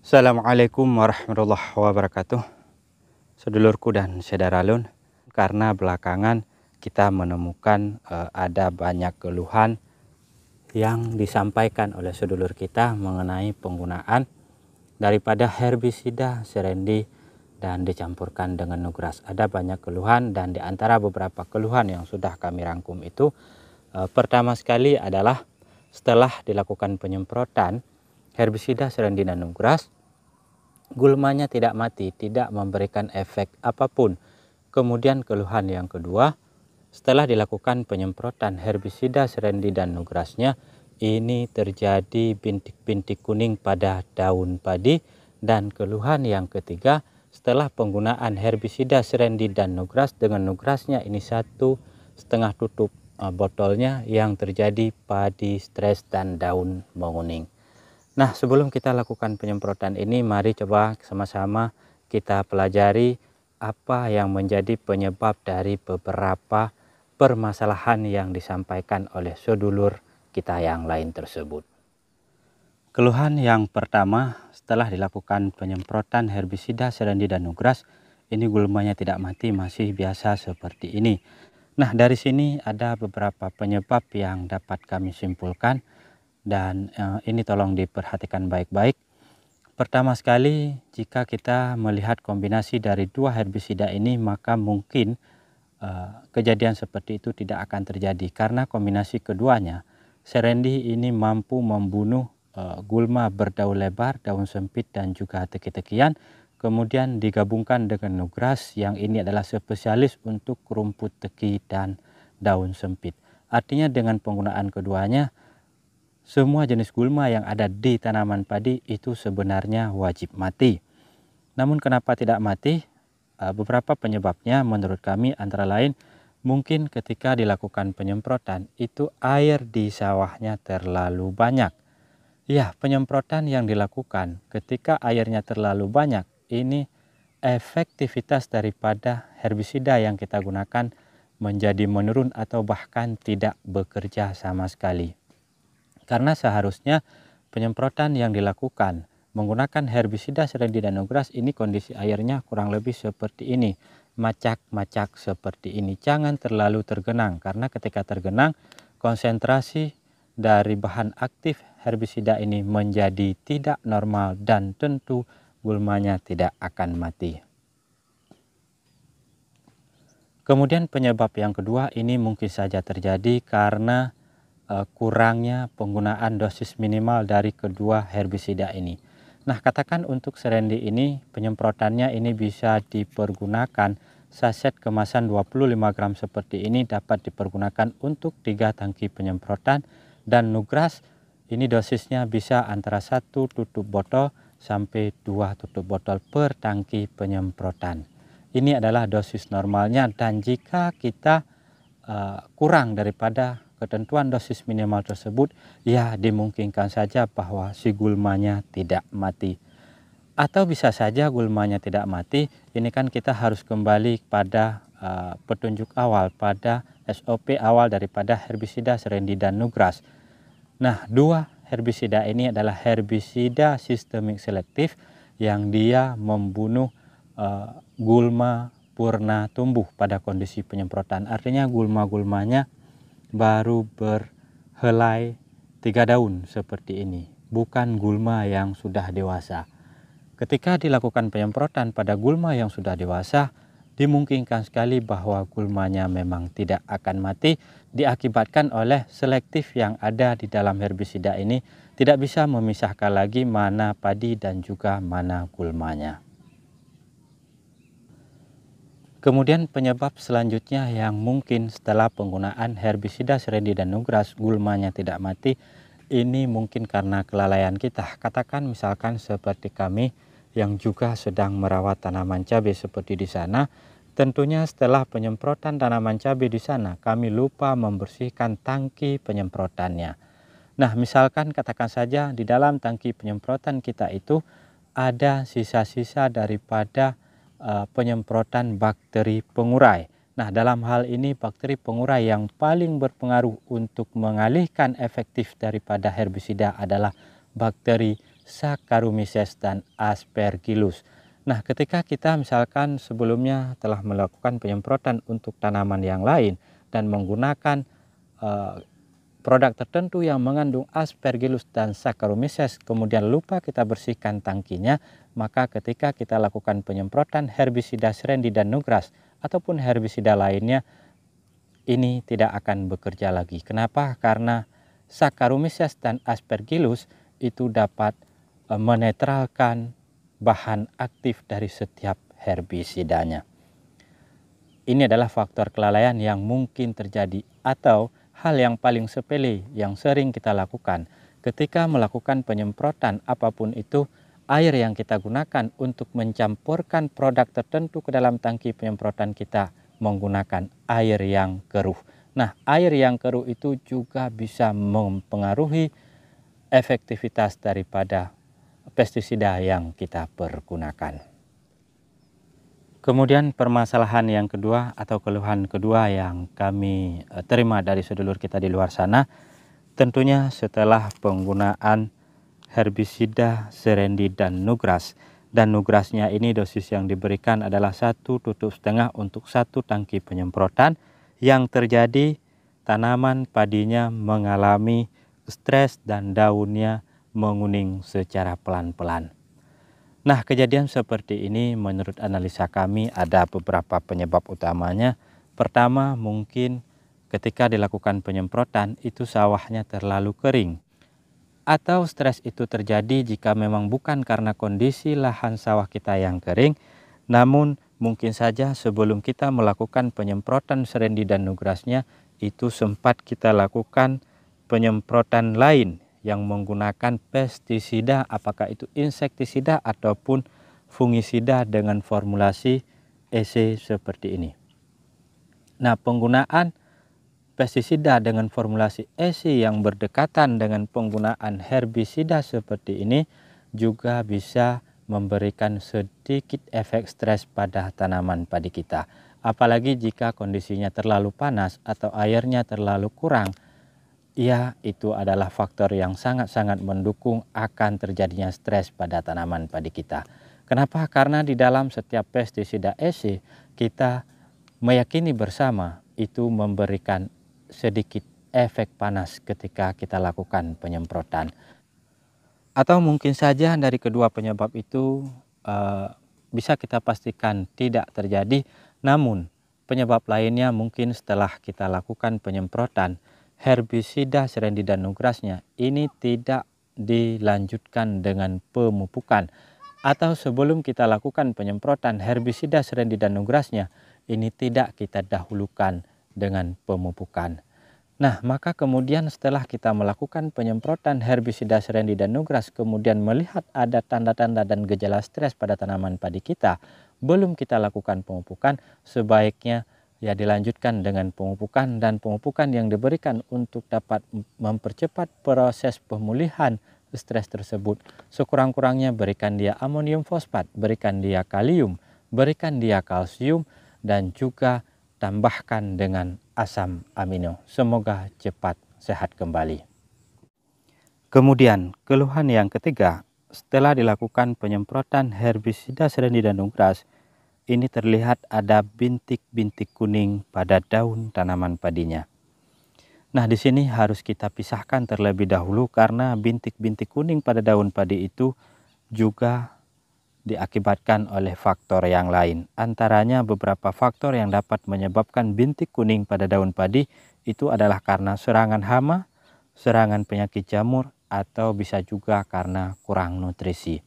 Assalamualaikum warahmatullahi wabarakatuh. Sedulurku dan saudara-lun, karena belakangan kita menemukan ada banyak keluhan yang disampaikan oleh sedulur kita mengenai penggunaan daripada herbisida serendi dan dicampurkan dengan nugras. Ada banyak keluhan, dan di antara beberapa keluhan yang sudah kami rangkum itu, pertama sekali adalah setelah dilakukan penyemprotan herbisida serendi dan nugras, gulmanya tidak mati, tidak memberikan efek apapun. Kemudian keluhan yang kedua, setelah dilakukan penyemprotan herbisida serendi dan nugrasnya, ini terjadi bintik-bintik kuning pada daun padi. Dan keluhan yang ketiga, setelah penggunaan herbisida serendi dan nugras dengan nugrasnya, ini 1,5 tutup botolnya, yang terjadi padi stres dan daun menguning. Nah, sebelum kita lakukan penyemprotan ini, mari coba sama-sama kita pelajari apa yang menjadi penyebab dari beberapa permasalahan yang disampaikan oleh sedulur kita yang lain tersebut. Keluhan yang pertama, setelah dilakukan penyemprotan herbisida serendi dan nugras, ini gulmanya tidak mati, masih biasa seperti ini. Nah, dari sini ada beberapa penyebab yang dapat kami simpulkan, dan ini tolong diperhatikan baik-baik. Pertama sekali, jika kita melihat kombinasi dari dua herbisida ini, maka mungkin kejadian seperti itu tidak akan terjadi, karena kombinasi keduanya, serendi ini mampu membunuh gulma berdaun lebar, daun sempit, dan juga teki-tekian. Kemudian digabungkan dengan nugras yang ini adalah spesialis untuk rumput teki dan daun sempit. Artinya dengan penggunaan keduanya, semua jenis gulma yang ada di tanaman padi itu sebenarnya wajib mati. Namun kenapa tidak mati? Beberapa penyebabnya menurut kami antara lain, mungkin ketika dilakukan penyemprotan itu air di sawahnya terlalu banyak. Ya, penyemprotan yang dilakukan ketika airnya terlalu banyak, ini efektivitas daripada herbisida yang kita gunakan menjadi menurun atau bahkan tidak bekerja sama sekali. Karena seharusnya penyemprotan yang dilakukan menggunakan herbisida serendi dan nugras ini kondisi airnya kurang lebih seperti ini, macak-macak seperti ini. Jangan terlalu tergenang, karena ketika tergenang konsentrasi dari bahan aktif herbisida ini menjadi tidak normal, dan tentu gulmanya tidak akan mati. Kemudian penyebab yang kedua ini mungkin saja terjadi karena kurangnya penggunaan dosis minimal dari kedua herbisida ini. Nah, katakan untuk serendi ini penyemprotannya ini bisa dipergunakan saset kemasan 25 gram seperti ini, dapat dipergunakan untuk 3 tangki penyemprotan, dan nugras ini dosisnya bisa antara 1 tutup botol sampai 2 tutup botol per tangki penyemprotan. Ini adalah dosis normalnya, dan jika kita kurang daripada ketentuan dosis minimal tersebut, ya dimungkinkan saja bahwa si gulmanya tidak mati. Atau bisa saja gulmanya tidak mati, ini kan kita harus kembali pada petunjuk awal, pada SOP awal daripada herbisida serendi dan nugras. Nah, dua herbisida ini adalah herbisida sistemik selektif yang dia membunuh gulma purna tumbuh pada kondisi penyemprotan. Artinya gulma-gulmanya baru berhelai 3 daun seperti ini, bukan gulma yang sudah dewasa. Ketika dilakukan penyemprotan pada gulma yang sudah dewasa, dimungkinkan sekali bahwa gulmanya memang tidak akan mati, diakibatkan oleh selektif yang ada di dalam herbisida ini tidak bisa memisahkan lagi mana padi dan juga mana gulmanya. Kemudian penyebab selanjutnya yang mungkin setelah penggunaan herbisida serendi dan nugras gulmanya tidak mati, ini mungkin karena kelalaian kita. Katakan misalkan seperti kami yang juga sedang merawat tanaman cabai seperti di sana, tentunya setelah penyemprotan tanaman cabai di sana kami lupa membersihkan tangki penyemprotannya. Nah, misalkan katakan saja di dalam tangki penyemprotan kita itu ada sisa-sisa daripada penyemprotan bakteri pengurai. Nah, dalam hal ini bakteri pengurai yang paling berpengaruh untuk mengalihkan efektif daripada herbisida adalah bakteri Saccharomyces dan Aspergillus. Nah, ketika kita misalkan sebelumnya telah melakukan penyemprotan untuk tanaman yang lain dan menggunakan produk tertentu yang mengandung Aspergillus dan Saccharomyces, kemudian lupa kita bersihkan tangkinya, maka ketika kita lakukan penyemprotan herbisida Serendi dan Nugras ataupun herbisida lainnya, ini tidak akan bekerja lagi. Kenapa? Karena Saccharomyces dan Aspergillus itu dapat menetralkan bahan aktif dari setiap herbisidanya. Ini adalah faktor kelalaian yang mungkin terjadi atau hal yang paling sepele yang sering kita lakukan ketika melakukan penyemprotan apapun itu. Air yang kita gunakan untuk mencampurkan produk tertentu ke dalam tangki penyemprotan kita menggunakan air yang keruh. Nah, air yang keruh itu juga bisa mempengaruhi efektivitas daripada pestisida yang kita pergunakan. Kemudian permasalahan yang kedua atau keluhan kedua yang kami terima dari sedulur kita di luar sana, tentunya setelah penggunaan herbisida Serendi dan Nugras. Dan Nugrasnya ini dosis yang diberikan adalah 1,5 tutup untuk 1 tangki penyemprotan. Yang terjadi tanaman padinya mengalami stres dan daunnya menguning secara pelan-pelan. Nah, kejadian seperti ini menurut analisa kami ada beberapa penyebab utamanya. Pertama, mungkin ketika dilakukan penyemprotan itu sawahnya terlalu kering. Atau stres itu terjadi jika memang bukan karena kondisi lahan sawah kita yang kering, namun mungkin saja sebelum kita melakukan penyemprotan Serendi dan Nugrasnya, itu sempat kita lakukan penyemprotan lain yang menggunakan pestisida, apakah itu insektisida ataupun fungisida dengan formulasi EC seperti ini. Nah, penggunaan pestisida dengan formulasi EC yang berdekatan dengan penggunaan herbisida seperti ini juga bisa memberikan sedikit efek stres pada tanaman padi kita. Apalagi jika kondisinya terlalu panas atau airnya terlalu kurang, ya itu adalah faktor yang sangat-sangat mendukung akan terjadinya stres pada tanaman padi kita. Kenapa? Karena di dalam setiap pestisida EC kita meyakini bersama itu memberikan sedikit efek panas ketika kita lakukan penyemprotan. Atau mungkin saja dari kedua penyebab itu bisa kita pastikan tidak terjadi, namun penyebab lainnya mungkin setelah kita lakukan penyemprotan herbisida Serendi dan Nugrasnya ini tidak dilanjutkan dengan pemupukan, atau sebelum kita lakukan penyemprotan herbisida Serendi dan Nugrasnya ini tidak kita dahulukan dengan pemupukan. Nah, maka kemudian setelah kita melakukan penyemprotan herbisida Serendi dan Nugras, kemudian melihat ada tanda-tanda dan gejala stres pada tanaman padi kita, belum kita lakukan pemupukan, sebaiknya ya dilanjutkan dengan pemupukan, dan pemupukan yang diberikan untuk dapat mempercepat proses pemulihan stres tersebut. Sekurang-kurangnya berikan dia amonium fosfat, berikan dia kalium, berikan dia kalsium, dan juga tambahkan dengan asam amino. Semoga cepat sehat kembali. Kemudian keluhan yang ketiga, setelah dilakukan penyemprotan herbisida Serendi dan Nugras, ini terlihat ada bintik-bintik kuning pada daun tanaman padinya. Nah, di sini harus kita pisahkan terlebih dahulu karena bintik-bintik kuning pada daun padi itu juga diakibatkan oleh faktor yang lain. Antaranya beberapa faktor yang dapat menyebabkan bintik kuning pada daun padi itu adalah karena serangan hama, serangan penyakit jamur, atau bisa juga karena kurang nutrisi.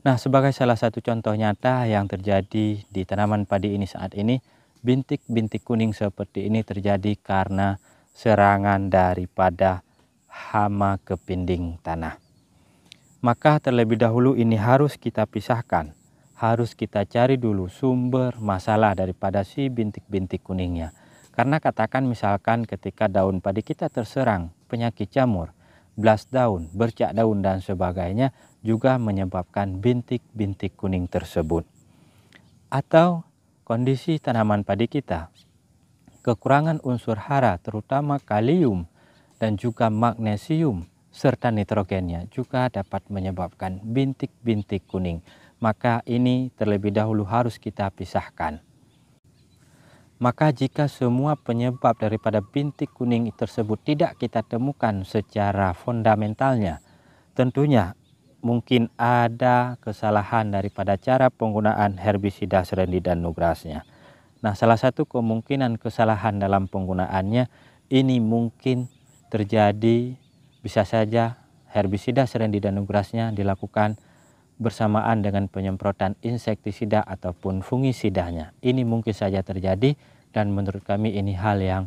Nah, sebagai salah satu contoh nyata yang terjadi di tanaman padi ini saat ini, bintik-bintik kuning seperti ini terjadi karena serangan daripada hama kepinding tanah. Maka terlebih dahulu ini harus kita pisahkan, harus kita cari dulu sumber masalah daripada si bintik-bintik kuningnya. Karena katakan misalkan ketika daun padi kita terserang penyakit jamur, blas daun, bercak daun dan sebagainya juga menyebabkan bintik-bintik kuning tersebut. Atau kondisi tanaman padi kita kekurangan unsur hara terutama kalium dan juga magnesium serta nitrogennya juga dapat menyebabkan bintik-bintik kuning. Maka ini terlebih dahulu harus kita pisahkan. Maka jika semua penyebab daripada bintik kuning tersebut tidak kita temukan secara fundamentalnya, tentunya mungkin ada kesalahan daripada cara penggunaan herbisida serendi dan nugrasnya. Nah, salah satu kemungkinan kesalahan dalam penggunaannya ini mungkin terjadi, bisa saja herbisida serendi dan nugrasnya dilakukan bersamaan dengan penyemprotan insektisida ataupun fungisidanya. Ini mungkin saja terjadi, dan menurut kami ini hal yang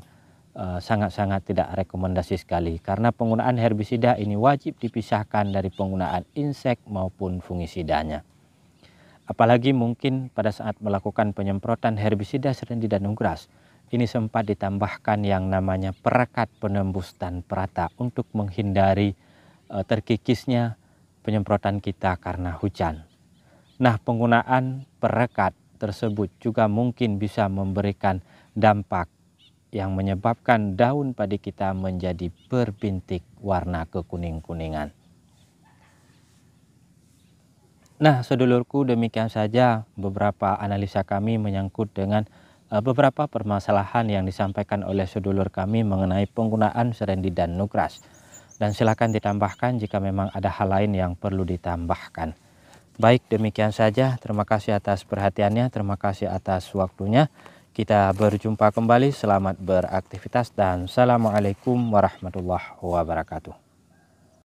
sangat-sangat tidak rekomendasi sekali, karena penggunaan herbisida ini wajib dipisahkan dari penggunaan insek maupun fungisidanya. Apalagi mungkin pada saat melakukan penyemprotan herbisida serendi dan nugras, ini sempat ditambahkan yang namanya perekat penembus dan perata untuk menghindari terkikisnya penyemprotan kita karena hujan. Nah, penggunaan perekat tersebut juga mungkin bisa memberikan dampak yang menyebabkan daun padi kita menjadi berbintik warna kekuning-kuningan. Nah, sedulurku, demikian saja beberapa analisa kami menyangkut dengan beberapa permasalahan yang disampaikan oleh sedulur kami mengenai penggunaan serendi dan nugras. Dan silakan ditambahkan jika memang ada hal lain yang perlu ditambahkan. Baik, demikian saja. Terima kasih atas perhatiannya, terima kasih atas waktunya. Kita berjumpa kembali, selamat beraktivitas dan Assalamualaikum warahmatullahi wabarakatuh.